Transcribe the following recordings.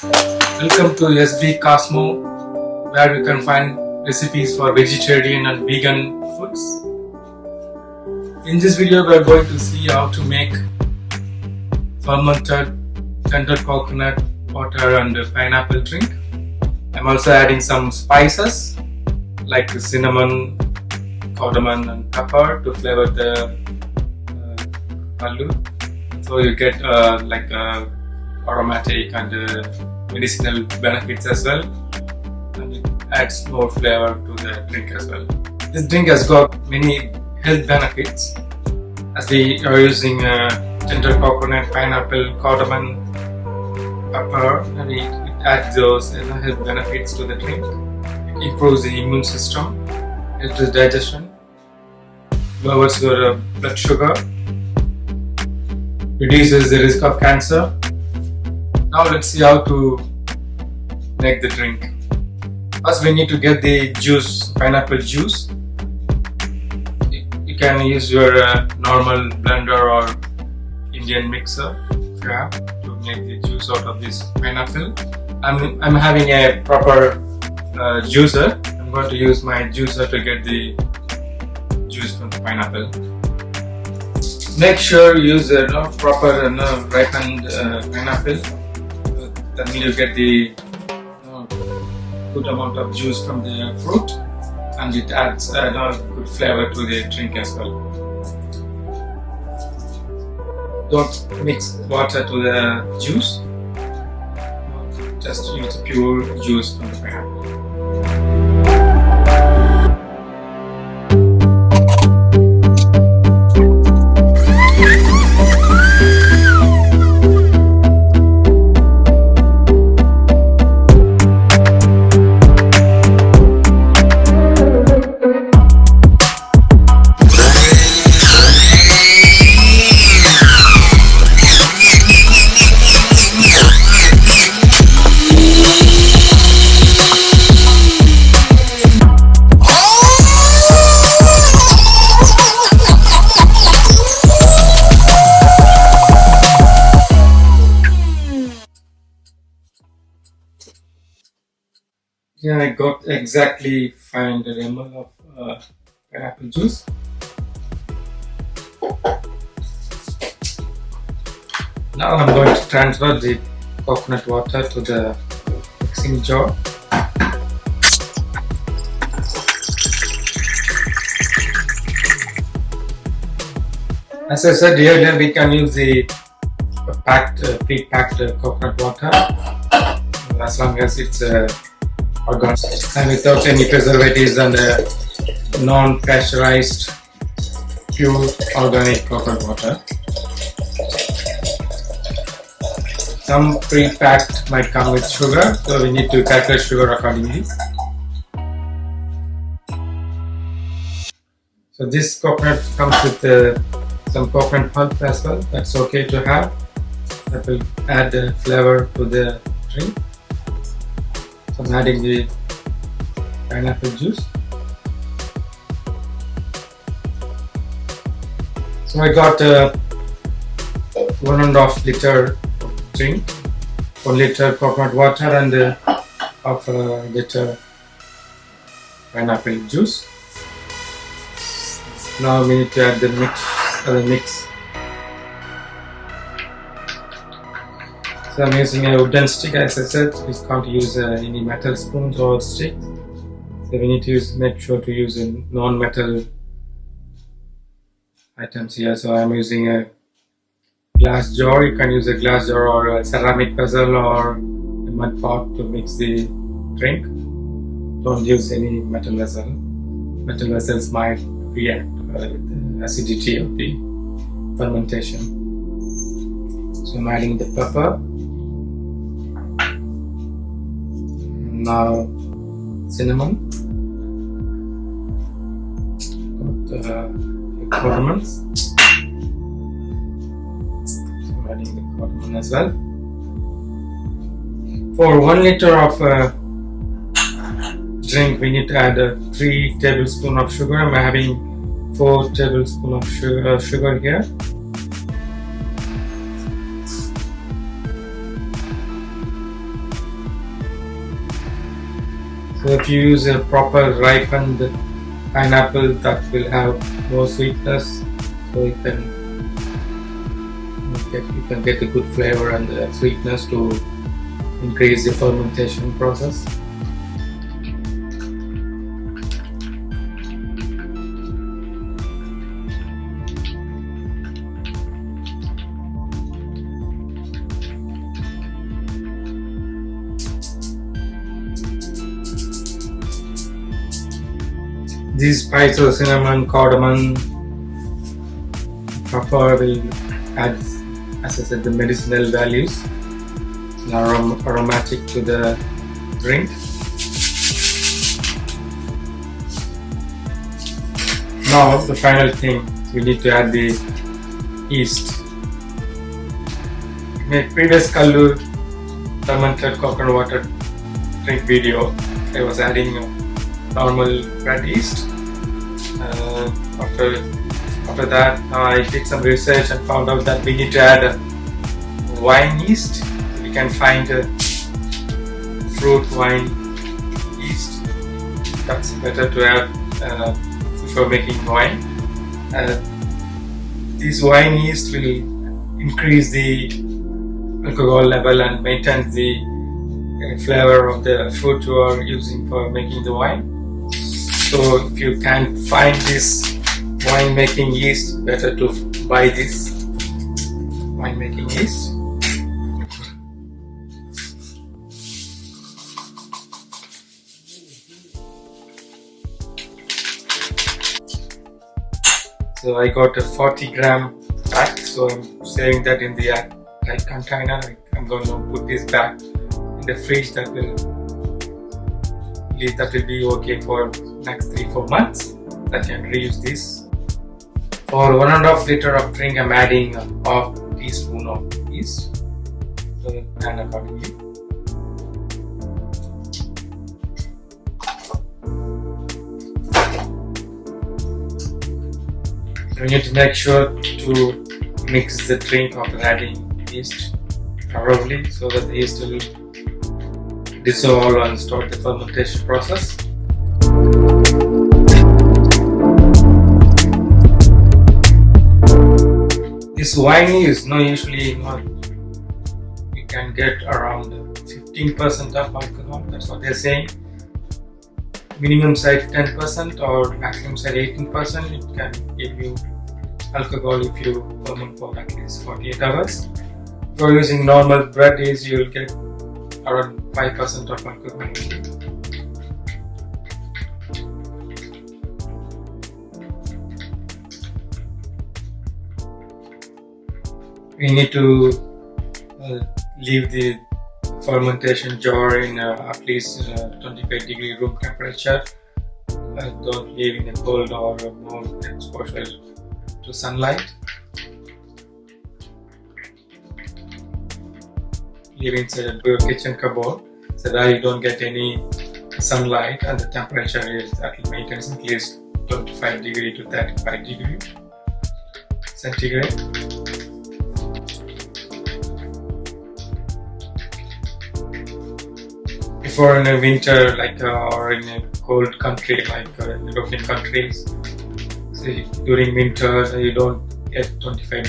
Welcome to SB Cosmo, where you can find recipes for vegetarian and vegan foods. In this video, we are going to see how to make fermented tender coconut water and pineapple drink. I'm also adding some spices like cinnamon, cardamom, and pepper to flavor the kallu. So you get aromatic and medicinal benefits as well, and it adds more flavor to the drink as well. This drink has got many health benefits as we are using tender coconut, pineapple, cardamom, pepper, and it adds those health benefits to the drink. It improves the immune system, helps with digestion, lowers your blood sugar, reduces the risk of cancer. Now let's see how to make the drink. First we need to get the juice, pineapple juice. You can use your normal blender or Indian mixer if you have to make the juice out of this pineapple. I'm having a proper juicer. I'm going to use my juicer to get the juice from the pineapple. Make sure you use a proper ripened pineapple. Then you get the good amount of juice from the fruit, and it adds good flavor to the drink as well. Don't mix water to the juice. Just use pure juice from the pineapple. Yeah, I got exactly 500 ml of pineapple juice. Now I'm going to transfer the coconut water to the mixing jar. As I said earlier, we can use the pre-packed coconut water as long as it's organic and without any preservatives and non-pressurized pure organic coconut water. Some pre-packed might come with sugar, so we need to calculate sugar accordingly. So this coconut comes with some coconut pulp as well. That's okay to have. That will add flavor to the drink. So I'm adding the pineapple juice. So I got 1.5 liter drink, 1 liter coconut water and half a liter pineapple juice. Now we need to add the mix. So I'm using a wooden stick, as I said. We can't use any metal spoons or sticks. So we need to make sure to use a non-metal items here. So I'm using a glass jar. You can use a glass jar or a ceramic vessel or a mud pot to mix the drink. Don't use any metal vessel. Metal vessels might react with the acidity of the fermentation. So I'm adding the pepper. Now cinnamon, got cardamom. So I'm adding the cardamom as well. For 1 liter of drink, we need to add 3 tablespoons of sugar. I'm having 4 tablespoons of sugar here. So if you use a proper ripened pineapple, that will have more sweetness, so you can get a good flavor and the sweetness to increase the fermentation process. These spices, cinnamon, cardamom, pepper will add, as I said, the medicinal values, aromatic to the drink. Now the final thing, we need to add the yeast. In my previous kallu fermented coconut water drink video, I was adding normal bread yeast. After that, I did some research and found out that we need to add wine yeast. We can find fruit wine yeast. That's better to have before making wine. This wine yeast will increase the alcohol level and maintain the flavor of the fruit you are using for making the wine. So if you can't find this wine making yeast, better to buy this wine making yeast. So I got a 40-gram pack, so I'm saving that in the right container. I'm going to put this back in the fridge. That will be okay for next 3-4 months. I can reuse this. For 1.5 liter of drink, I'm adding a half teaspoon of yeast. So plan accordingly. We need to make sure to mix the drink after adding yeast thoroughly, so that the yeast will dissolve and start the fermentation process. This wine is usually you can get around 15% of alcohol. That's what they're saying. Minimum side 10% or maximum side 18%. It can give you alcohol if you ferment for at least 48 hours. If you're using normal bread yeast, you'll get around 5% of alcohol. We need to leave the fermentation jar in at least 25-degree room temperature. Don't leave in a cold or more exposure to sunlight. Leave inside a kitchen cupboard so that you don't get any sunlight, and the temperature is maintains at least 25 to 35 centigrade. If you're in a winter or in a cold country like European countries, so during winter you don't get 25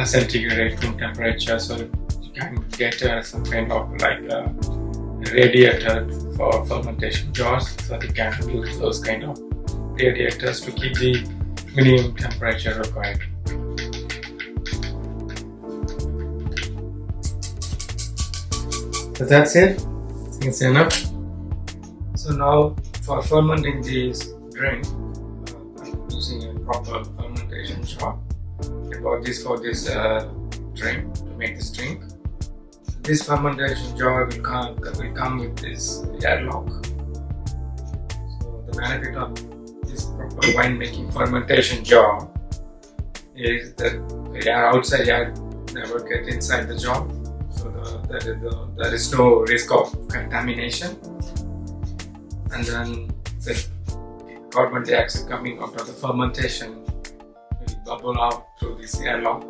centigrade room temperature, so you can get some kind of radiator for fermentation jars, so you can use those kind of radiators to keep the minimum temperature required. So that's it. It's enough. So now for fermenting this drink, I'm using a proper fermentation jar. I bought this for this drink, to make this drink. This fermentation jar will come with this airlock. So the benefit of this proper winemaking fermentation jar is that the air outside air never get inside the jar. So there is no risk of contamination, and then the carbon dioxide coming out of the fermentation will bubble out through this airlock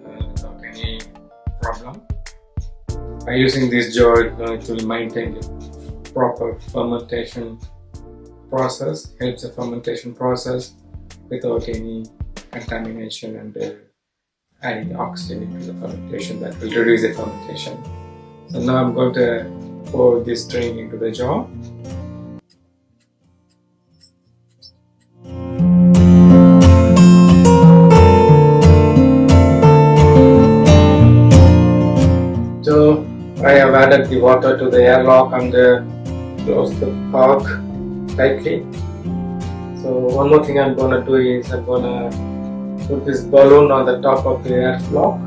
without any problem. By using this jar, it will maintain the proper fermentation process, helps the fermentation process without any contamination and adding oxygen into the fermentation that will reduce the fermentation. So now I'm going to pour this drink into the jar. So I have added the water to the airlock and close the cork tightly. So one more thing I'm gonna do is I'm gonna put this balloon on the top of the airlock.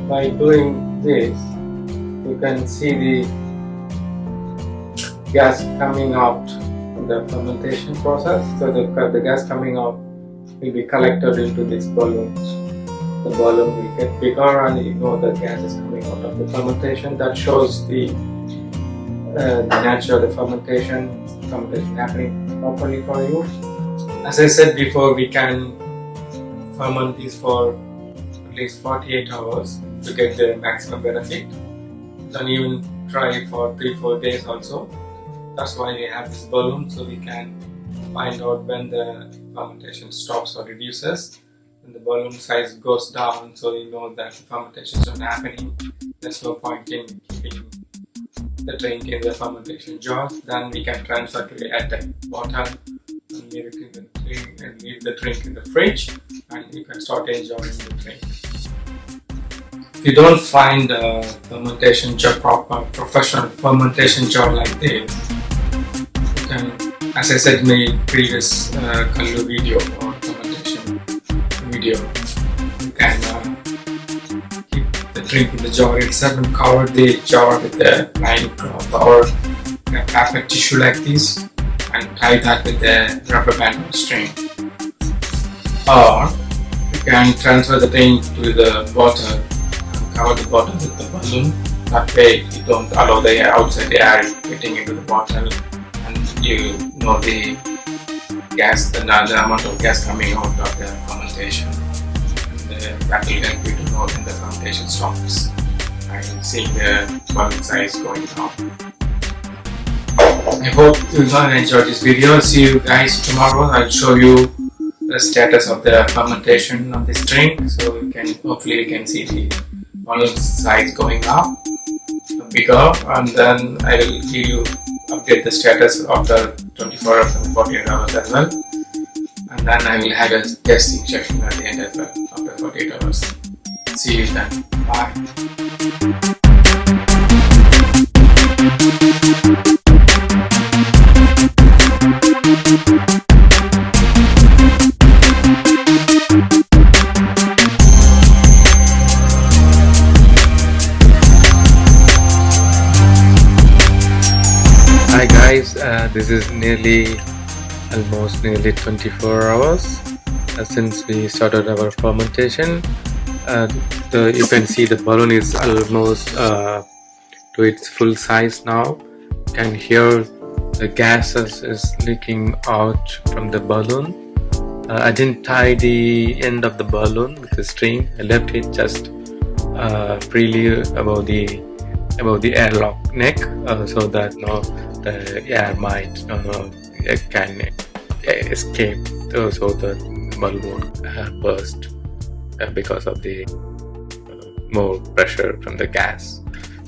By doing this, you can see the gas coming out from the fermentation process. So the gas coming out will be collected into these balloons. The balloon will get bigger and you know the gas is coming out of the fermentation. That shows the nature of the fermentation happening properly for you. As I said before, we can ferment these for at least 48 hours to get the maximum benefit. Then even try for 3-4 days also. That's why we have this balloon, so we can find out when the fermentation stops or reduces. When the balloon size goes down, so you know that the fermentation is not happening. There's no point in keeping the drink in the fermentation jar. Then we can transfer to the airtight bottle and leave the drink in the fridge, and you can start enjoying the drink. If you don't find a fermentation jar, proper professional fermentation jar like this, you can, as I said in my previous kallu video or fermentation video, you can keep the drink in the jar itself and cover the jar with the line cloth or a paper tissue like this and tie that with the rubber band or string. Or you can transfer the drink to the bottle and cover the bottle with the balloon. That way you don't allow the outside air getting into the bottle, and you know the gas, the amount of gas coming out of the fermentation, and that will help you to know when the fermentation stops and seeing the balloon size going down. I hope you enjoyed this video. See you guys tomorrow. I'll show you the status of the fermentation of this drink, so hopefully you can see the balloon size going up bigger, and then I will give you update the status after 24 hours and 48 hours as well, and then I will have a testing session at the end as well after 48 hours. See you then. Bye. Hi guys, this is almost nearly 24 hours since we started our fermentation. You can see the balloon is almost to its full size now. You can hear the gases is leaking out from the balloon. I didn't tie the end of the balloon with the string. I left it just freely above the airlock neck, so that the air might can escape, so the balloon won't burst because of the more pressure from the gas.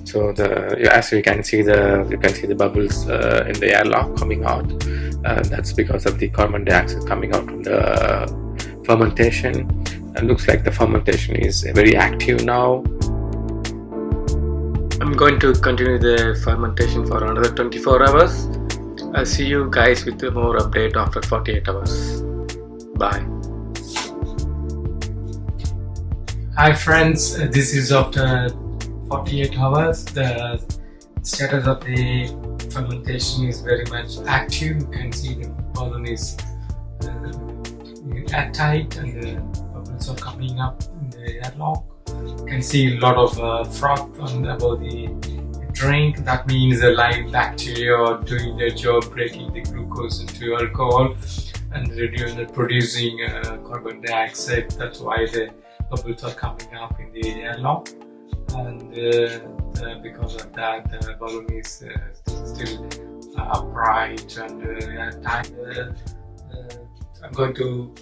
So as you can see the bubbles in the airlock coming out. That's because of the carbon dioxide coming out from the fermentation. It looks like the fermentation is very active now. I'm going to continue the fermentation for another 24 hours. I'll see you guys with more update after 48 hours. Bye. Hi friends, this is after 48 hours. The status of the fermentation is very much active. You can see the balloon is airtight and the bubbles are coming up in the airlock. You can see a lot of froth above the drink. That means the live bacteria are doing their job, breaking the glucose into alcohol and producing carbon dioxide. That's why the bubbles are coming up in the airlock. and because of that the balloon is still upright and tight. I'm going to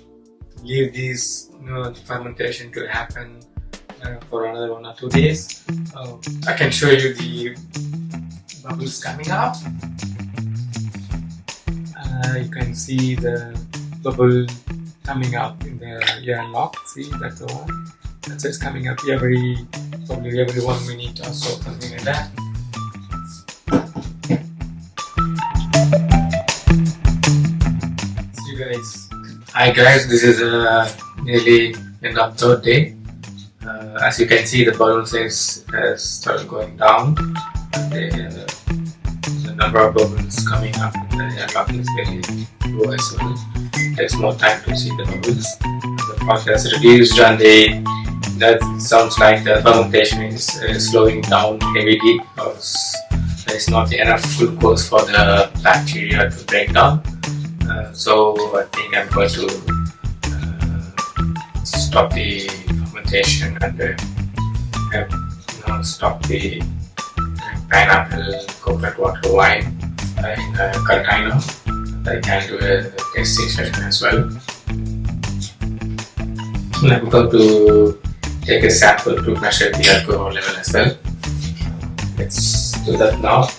leave this fermentation to happen for another 1 or 2 days. I can show you the bubbles coming up. You can see the bubble coming up in the airlock. See, that's the one. That's just coming up probably every 1 minute or so, something like that. See you guys. Hi guys, this is nearly end of 3rd day. As you can see, the balloon size has started going down. The number of bubbles coming up in the airlock is very low as well. It takes more time to see the bubbles. The pressure has reduced and that sounds like the fermentation is slowing down heavily because there is not enough glucose for the bacteria to break down. So I think I'm going to stop the fermentation and stop the pineapple coconut water wine in a container. I can do a tasting session as well. I'm going to take a sample to measure the alcohol level as well. Let's do that now.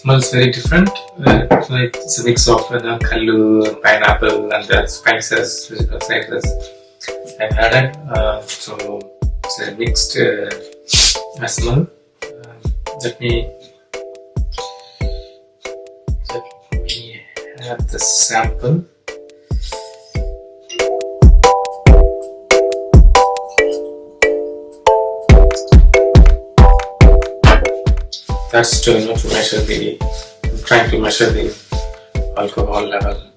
Smells very different. It's a mix of kallu, pineapple, and the spices, physical spices I've added. So it's a mixed smell. Let me have the sample. That's to measure the. I'm trying to measure the alcohol level.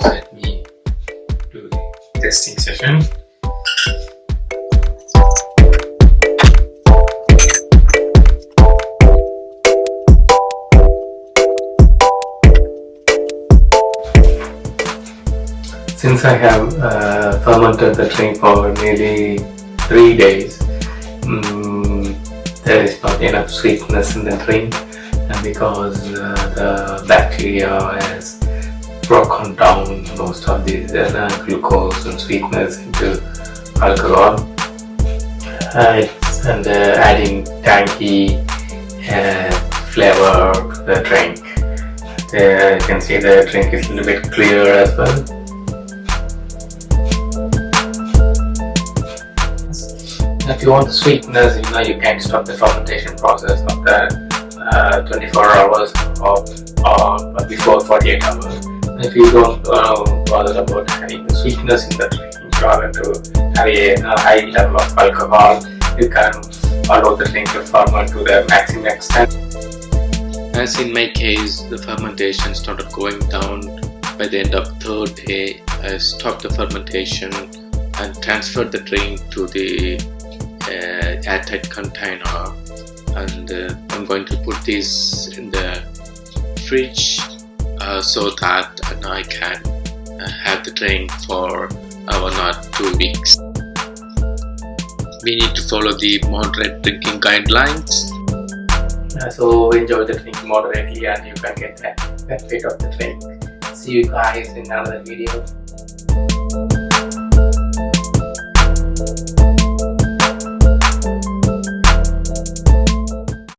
Let me do the testing session. Since I have fermented the drink for nearly 3 days, there is not enough sweetness in the drink, and because the bacteria has broken down most of these glucose and sweetness into alcohol, and adding tangy flavor to the drink. You can see the drink is a little bit clear as well. If you want the sweetness, you can stop the fermentation process after 24 hours or before 48 hours. If you don't bother about having the sweetness in the drink, you want to have a high level of alcohol, you can allow the drink to ferment to the maximum extent. As in my case, the fermentation started going down. By the end of 3rd day, I stopped the fermentation and transferred the drink to the airtight container, and I'm going to put this in the fridge so that I can have the drink for 1 or 2 weeks. We need to follow the moderate drinking guidelines. So enjoy the drink moderately and you can get the benefit of the drink. See you guys in another video.